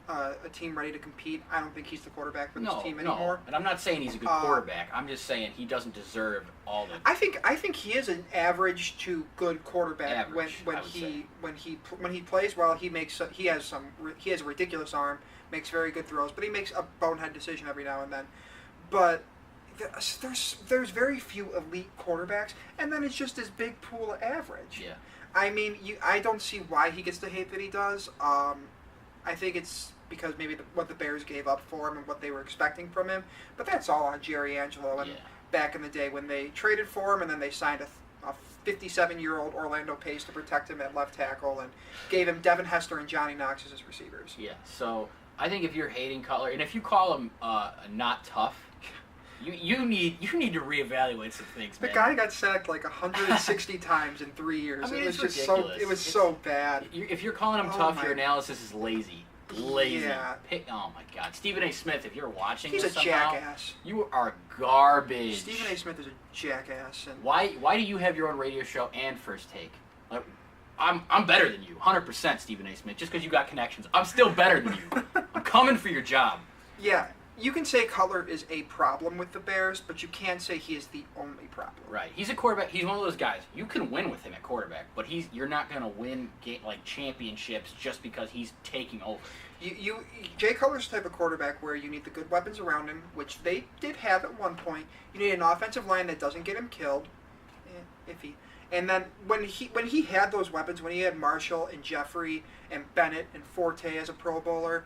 Speaker 2: a team ready to compete, I don't think he's the quarterback for this team anymore.
Speaker 1: And I'm not saying he's a good quarterback. I'm just saying he doesn't deserve all the.
Speaker 2: I think he is an average to good quarterback when he plays well. He has a ridiculous arm, makes very good throws, but he makes a bonehead decision every now and then. But there's very few elite quarterbacks, and then it's just this big pool of average.
Speaker 1: Yeah.
Speaker 2: I mean, I don't see why he gets the hate that he does. I think it's because maybe what the Bears gave up for him and what they were expecting from him. But that's all on Jerry Angelo and back in the day when they traded for him and then they signed a 57-year-old Orlando Pace to protect him at left tackle and gave him Devin Hester and Johnny Knox as his receivers.
Speaker 1: Yeah, so I think if you're hating Cutler, and if you call him not tough, you need to reevaluate some things, man.
Speaker 2: The guy got sacked like 160 times in 3 years.
Speaker 1: I mean,
Speaker 2: it was
Speaker 1: it's
Speaker 2: just
Speaker 1: ridiculous.
Speaker 2: so so bad.
Speaker 1: If you're calling him tough, your analysis is lazy.
Speaker 2: Yeah.
Speaker 1: Oh my God, Stephen A. Smith, if you're watching
Speaker 2: he's
Speaker 1: this
Speaker 2: a
Speaker 1: somehow,
Speaker 2: jackass.
Speaker 1: You are garbage.
Speaker 2: Stephen A. Smith is a jackass. And
Speaker 1: why do you have your own radio show and First Take? Like, I'm better than you, 100%, Stephen A. Smith. Just because you got connections, I'm still better than you. I'm coming for your job.
Speaker 2: Yeah. You can say Cutler is a problem with the Bears, but you can't say he is the only problem.
Speaker 1: Right. He's a quarterback. He's one of those guys. You can win with him at quarterback, but you're not going to win championships just because he's taking over.
Speaker 2: Jay Cutler's the type of quarterback where you need the good weapons around him, which they did have at one point. You need an offensive line that doesn't get him killed, iffy. And then when he had those weapons, when he had Marshall and Jeffrey and Bennett and Forte as a Pro Bowler,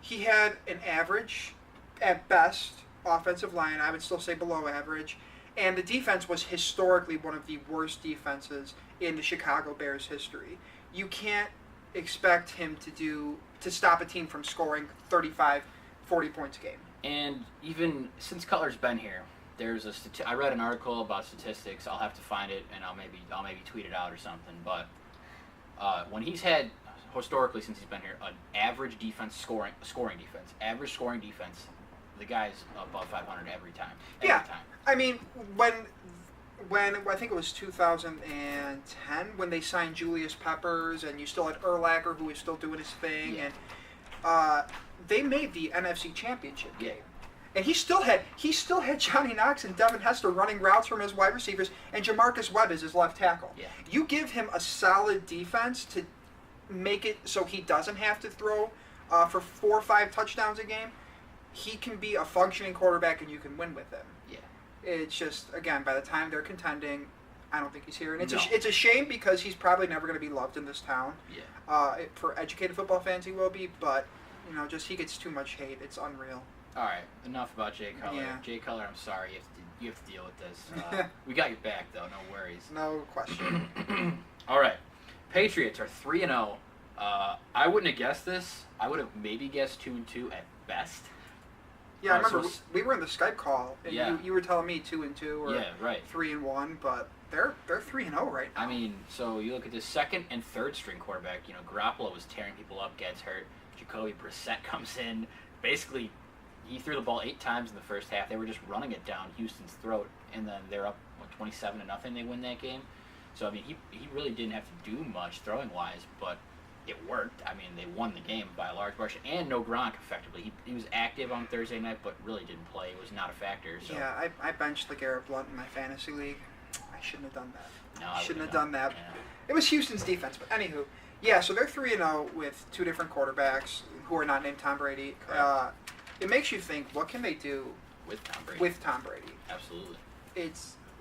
Speaker 2: he had an average, at best, offensive line. I would still say below average. And the defense was historically one of the worst defenses in the Chicago Bears history. You can't expect him to stop a team from scoring 35, 40 points a game.
Speaker 1: And even since Cutler's been here, there's I read an article about statistics. I'll have to find it, and I'll maybe tweet it out or something. But when he's had, historically since he's been here, an average defense scoring defense, the guy's above 500 every time. Time.
Speaker 2: I mean, when I think it was 2010 when they signed Julius Peppers, and you still had Urlacher who was still doing his thing, and they made the NFC Championship game. And he still had Johnny Knox and Devin Hester running routes from his wide receivers, and Jamarcus Webb is his left tackle.
Speaker 1: Yeah.
Speaker 2: You give him a solid defense to make it so he doesn't have to throw for 4 or 5 touchdowns a game, he can be a functioning quarterback and you can win with him.
Speaker 1: Yeah.
Speaker 2: It's just, again, by the time they're contending, I don't think he's here. And
Speaker 1: No.
Speaker 2: it's a shame because he's probably never going to be loved in this town.
Speaker 1: Yeah.
Speaker 2: For educated football fans, he will be, but just he gets too much hate. It's unreal.
Speaker 1: All right, enough about Jay Cutler.
Speaker 2: Yeah.
Speaker 1: Jay Cutler, I'm sorry, you have to deal with this. We got your back, though, no worries.
Speaker 2: No question.
Speaker 1: All right, Patriots are 3-0. I wouldn't have guessed this. I would have maybe guessed 2-2 at best.
Speaker 2: Yeah, I remember we were in the Skype call, and
Speaker 1: Yeah.
Speaker 2: you were telling me 2-2 or
Speaker 1: Yeah, right.
Speaker 2: 3-1, but they're 3-0 right now.
Speaker 1: I mean, so you look at the second and third string quarterback. Garoppolo was tearing people up, gets hurt. Jacoby Brissett comes in, basically. He threw the ball 8 times in the first half. They were just running it down Houston's throat, and then they're up 27-0. They win that game. So I mean, he really didn't have to do much throwing wise, but it worked. I mean, they won the game by a large margin, and no Gronk effectively. He was active on Thursday night, but really didn't play. It was not a factor. So.
Speaker 2: Yeah, I benched LeGarrette Blount in my fantasy league. I shouldn't have done that.
Speaker 1: No, I
Speaker 2: shouldn't have done that.
Speaker 1: Yeah.
Speaker 2: It was Houston's defense, but anywho, yeah. So they're 3-0 with 2 different quarterbacks who are not named Tom Brady. It makes you think, what can they do
Speaker 1: with Tom Brady?
Speaker 2: With Tom Brady,
Speaker 1: Absolutely.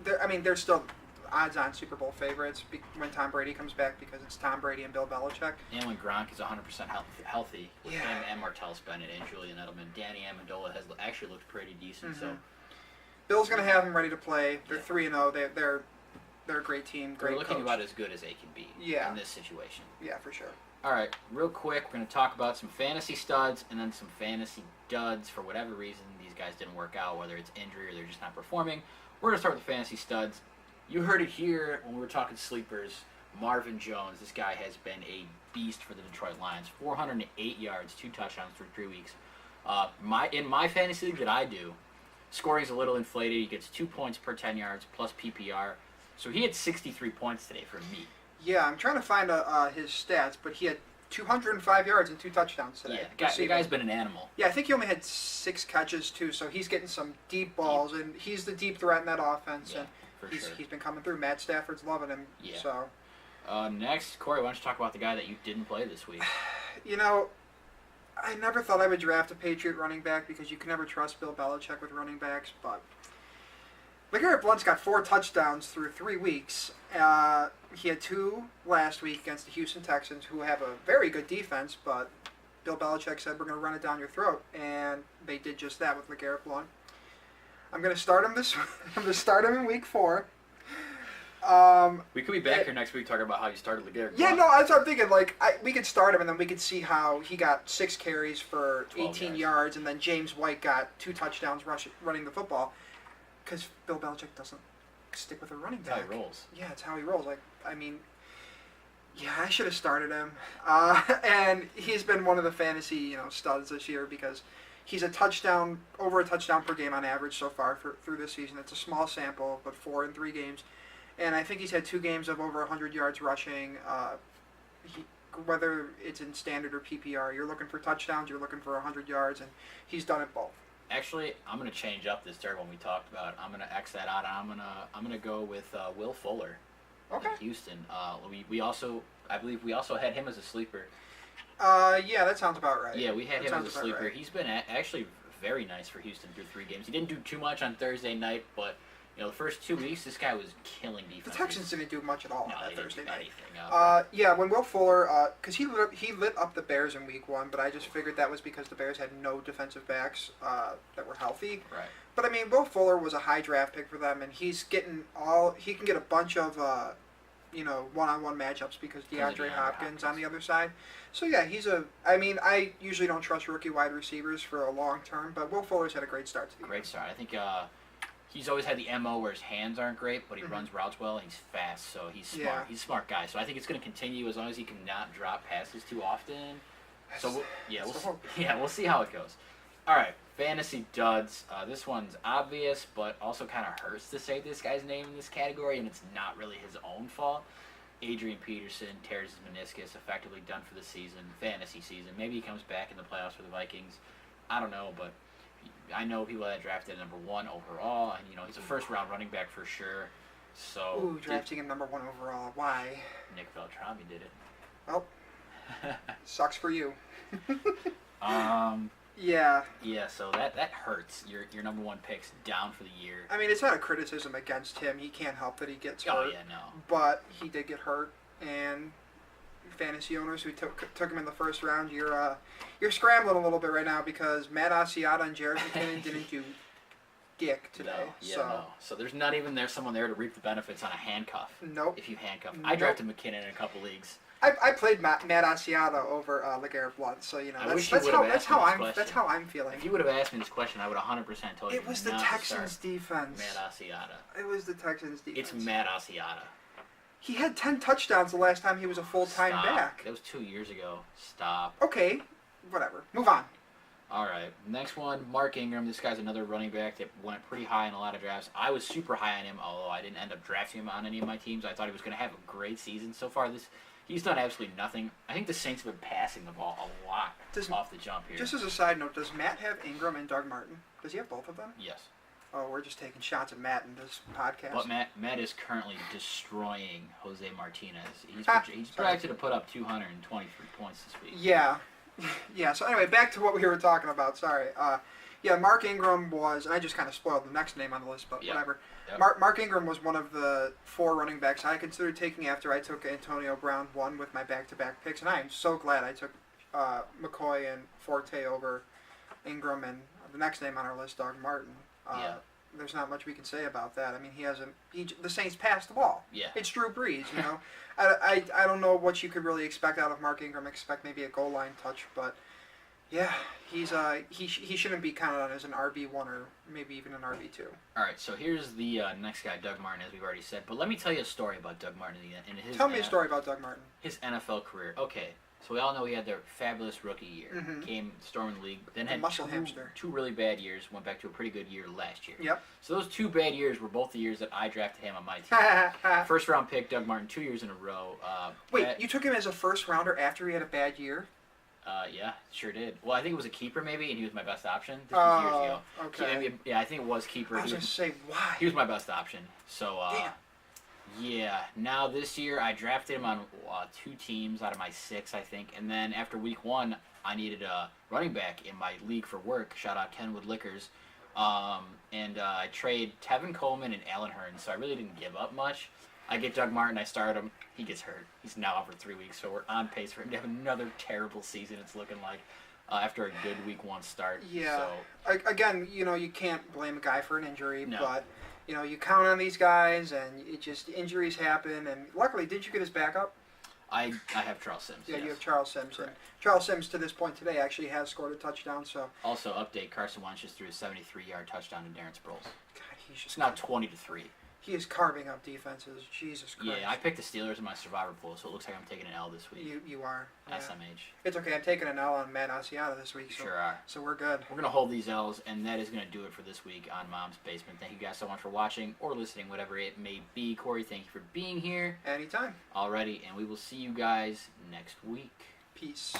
Speaker 2: They're still odds-on Super Bowl favorites when Tom Brady comes back because it's Tom Brady and Bill Belichick.
Speaker 1: And when Gronk is 100% healthy, with him
Speaker 2: Yeah.
Speaker 1: and Martellus Bennett and Julian Edelman, Danny Amendola has actually looked pretty decent.
Speaker 2: Mm-hmm.
Speaker 1: So
Speaker 2: Bill's going to have them ready to play. They're
Speaker 1: Yeah.
Speaker 2: 3-0. They're a great team,
Speaker 1: they're
Speaker 2: great
Speaker 1: looking
Speaker 2: coach.
Speaker 1: about as good as they can be in this situation.
Speaker 2: Yeah, for sure.
Speaker 1: All right, real quick, we're going to talk about some fantasy studs and then some fantasy duds. For whatever reason, these guys didn't work out, whether it's injury or they're just not performing. We're going to start with the fantasy studs. You heard it here when we were talking sleepers. Marvin Jones, this guy has been a beast for the Detroit Lions. 408 yards, 2 touchdowns through 3 weeks. In my fantasy league that I do, scoring's a little inflated. He gets 2 points per 10 yards plus PPR. So he had 63 points today for me.
Speaker 2: Yeah, I'm trying to find his stats, but he had 205 yards and 2 touchdowns today.
Speaker 1: Yeah, the guy's been an animal.
Speaker 2: Yeah, I think he only had 6 catches too, so he's getting some deep balls, and he's the deep threat in that offense.
Speaker 1: Yeah,
Speaker 2: and
Speaker 1: for sure.
Speaker 2: He's been coming through. Matt Stafford's loving him.
Speaker 1: Yeah.
Speaker 2: So,
Speaker 1: next, Corey, why don't you talk about the guy that you didn't play this week?
Speaker 2: I never thought I would draft a Patriot running back because you can never trust Bill Belichick with running backs, but LeGarrette Blount's got 4 touchdowns through 3 weeks. He had 2 last week against the Houston Texans, who have a very good defense, but Bill Belichick said, we're going to run it down your throat, and they did just that with LeGarrette Blount. I'm going to start him I'm going to start him in week 4.
Speaker 1: We could be back here next week talking about how you started LeGarrette Blount.
Speaker 2: Yeah, no, that's what I'm thinking. We could start him, and then we could see how he got 6 carries for 18 yards, and then James White got 2 touchdowns running the football. Because Bill Belichick doesn't stick with a running back.
Speaker 1: That's how he rolls.
Speaker 2: Yeah, it's how he rolls. I should have started him. And he's been one of the fantasy studs this year because he's over a touchdown per game on average so far through this season. It's a small sample, but 4 in 3 games. And I think he's had 2 games of over 100 yards rushing. Whether it's in standard or PPR, you're looking for touchdowns, you're looking for 100 yards, and he's done it both.
Speaker 1: Actually, I'm gonna change up this third one we talked about. I'm gonna X that out. And I'm gonna go with Will Fuller.
Speaker 2: Okay.
Speaker 1: In Houston. I believe we also had him as a sleeper.
Speaker 2: Yeah, that sounds about right.
Speaker 1: Yeah, we had him as a sleeper.
Speaker 2: Right.
Speaker 1: He's been actually very nice for Houston through 3 games. He didn't do too much on Thursday night, but the first 2 weeks, this guy was killing defense.
Speaker 2: The Texans didn't do much at all
Speaker 1: No,
Speaker 2: on that
Speaker 1: they
Speaker 2: Thursday
Speaker 1: didn't do
Speaker 2: night.
Speaker 1: anything.
Speaker 2: Yeah, when Will Fuller, because he lit up the Bears in Week 1, but I just figured that was because the Bears had no defensive backs that were healthy.
Speaker 1: Right.
Speaker 2: But I mean, Will Fuller was a high draft pick for them, and he can get a bunch of one-on-one matchups because DeAndre Hopkins on the other side. So yeah, I usually don't trust rookie wide receivers for a long term, but Will Fuller's had a great start to the year.
Speaker 1: Great start. I think he's always had the MO where his hands aren't great, but he runs routes well and he's fast, so he's smart.
Speaker 2: Yeah.
Speaker 1: He's a smart guy. So I think it's going to continue as long as he can not drop passes too often. So we'll see how it goes. All right, fantasy duds. This one's obvious, but also kind of hurts to say this guy's name in this category, and it's not really his own fault. Adrian Peterson tears his meniscus, effectively done for the season, fantasy season. Maybe he comes back in the playoffs for the Vikings. I don't know, but I know people that drafted number 1 overall, and he's a first-round running back for sure. So
Speaker 2: drafting him number 1 overall. Why?
Speaker 1: Nick Beltrami did it.
Speaker 2: Well, sucks for you.
Speaker 1: Yeah. Yeah, so that hurts. Your number 1 pick's down for the year.
Speaker 2: I mean, it's not a criticism against him. He can't help that he gets hurt.
Speaker 1: Oh, yeah, no.
Speaker 2: But he did get hurt, and fantasy owners who took him in the first round, you're scrambling a little bit right now because Matt Asiata and Jared McKinnon didn't do dick today.
Speaker 1: So there's not even someone there to reap the benefits on a handcuff.
Speaker 2: Nope.
Speaker 1: If you handcuff. I drafted McKinnon in a couple leagues.
Speaker 2: I played Matt Asiata over LeGarrette Blount, so that's how I'm feeling.
Speaker 1: If you would have asked me this question, I would 100% told you.
Speaker 2: It was the Texans' defense.
Speaker 1: Matt Asiata.
Speaker 2: It was the Texans' defense.
Speaker 1: It's Matt Asiata.
Speaker 2: He had 10 touchdowns the last time he was a full-time back.
Speaker 1: That was 2 years ago. Stop.
Speaker 2: Okay, whatever. Move on.
Speaker 1: All right, next one, Mark Ingram. This guy's another running back that went pretty high in a lot of drafts. I was super high on him, although I didn't end up drafting him on any of my teams. I thought he was going to have a great season so far. He's done absolutely nothing. I think the Saints have been passing the ball a lot off the jump here.
Speaker 2: Just as a side note, does Matt have Ingram and Doug Martin? Does he have both of them?
Speaker 1: Yes.
Speaker 2: Oh, we're just taking shots at Matt in this podcast.
Speaker 1: But Matt is currently destroying Jose Martinez. He's projected to put up 223 points this week.
Speaker 2: Yeah. Yeah, so anyway, back to what we were talking about. Sorry. Mark Ingram was, and I just kind of spoiled the next name on the list, but whatever. Yep. Mark Ingram was one of the 4 running backs I considered taking after I took Antonio Brown 1 with my back-to-back picks, and I am so glad I took McCoy and Forte over Ingram, and the next name on our list, Doug Martin. There's not much we can say about that. I mean, the Saints passed the ball.
Speaker 1: Yeah.
Speaker 2: It's Drew Brees, I don't know what you could really expect out of Mark Ingram. Expect maybe a goal line touch, but yeah, he shouldn't be counted on as an RB1 or maybe even an RB2.
Speaker 1: All right, so here's the next guy, Doug Martin, as we've already said. But let me tell you a story about Doug Martin.
Speaker 2: Tell me a story about Doug Martin.
Speaker 1: His NFL career. Okay, so we all know he had their fabulous rookie year. Mm-hmm. Came storming the league. Then had two really bad years. Went back to a pretty good year last year.
Speaker 2: Yep.
Speaker 1: So those 2 bad years were both the years that I drafted him on my team. First round pick, Doug Martin, 2 years in a row.
Speaker 2: Wait, you took him as a first rounder after he had a bad year?
Speaker 1: Yeah, sure did. Well, I think it was a keeper maybe, and he was my best option. This was years ago.
Speaker 2: Okay.
Speaker 1: I think it was keeper.
Speaker 2: I was going to say, why?
Speaker 1: He was my best option. So,
Speaker 2: damn.
Speaker 1: Yeah. Now this year, I drafted him on 2 teams out of my 6, I think. And then after week 1, I needed a running back in my league for work. Shout out Kenwood Liquors. And I trade Tevin Coleman and Alan Hearn. So I really didn't give up much. I get Doug Martin, I start him, he gets hurt. He's now out for 3 weeks, so we're on pace for him to have another terrible season, it's looking like, after a good week 1 start.
Speaker 2: Yeah.
Speaker 1: So,
Speaker 2: again, you can't blame a guy for an injury,
Speaker 1: no.
Speaker 2: But, you count on these guys, and injuries happen, and luckily, did you get his backup?
Speaker 1: I have Charles Sims.
Speaker 2: Yeah,
Speaker 1: yes.
Speaker 2: You have Charles Sims.
Speaker 1: Correct.
Speaker 2: And Charles Sims, to this point today, actually has scored a touchdown, so...
Speaker 1: Also, update, Carson Wentz just threw a 73-yard touchdown to Darren Sproles.
Speaker 2: God, he's just...
Speaker 1: It's now 20-3.
Speaker 2: He is carving up defenses. Jesus Christ.
Speaker 1: Yeah, I picked the Steelers in my survivor pool, so it looks like I'm taking an L this week.
Speaker 2: You are. Yeah.
Speaker 1: SMH.
Speaker 2: It's okay. I'm taking an L on Matt Asiata this week. So,
Speaker 1: sure are.
Speaker 2: So we're good.
Speaker 1: We're going to hold these L's, and that is going to do it for this week on Mom's Basement. Thank you guys so much for watching or listening, whatever it may be. Corey, thank you for being here.
Speaker 2: Anytime.
Speaker 1: Alrighty, and we will see you guys next week.
Speaker 2: Peace.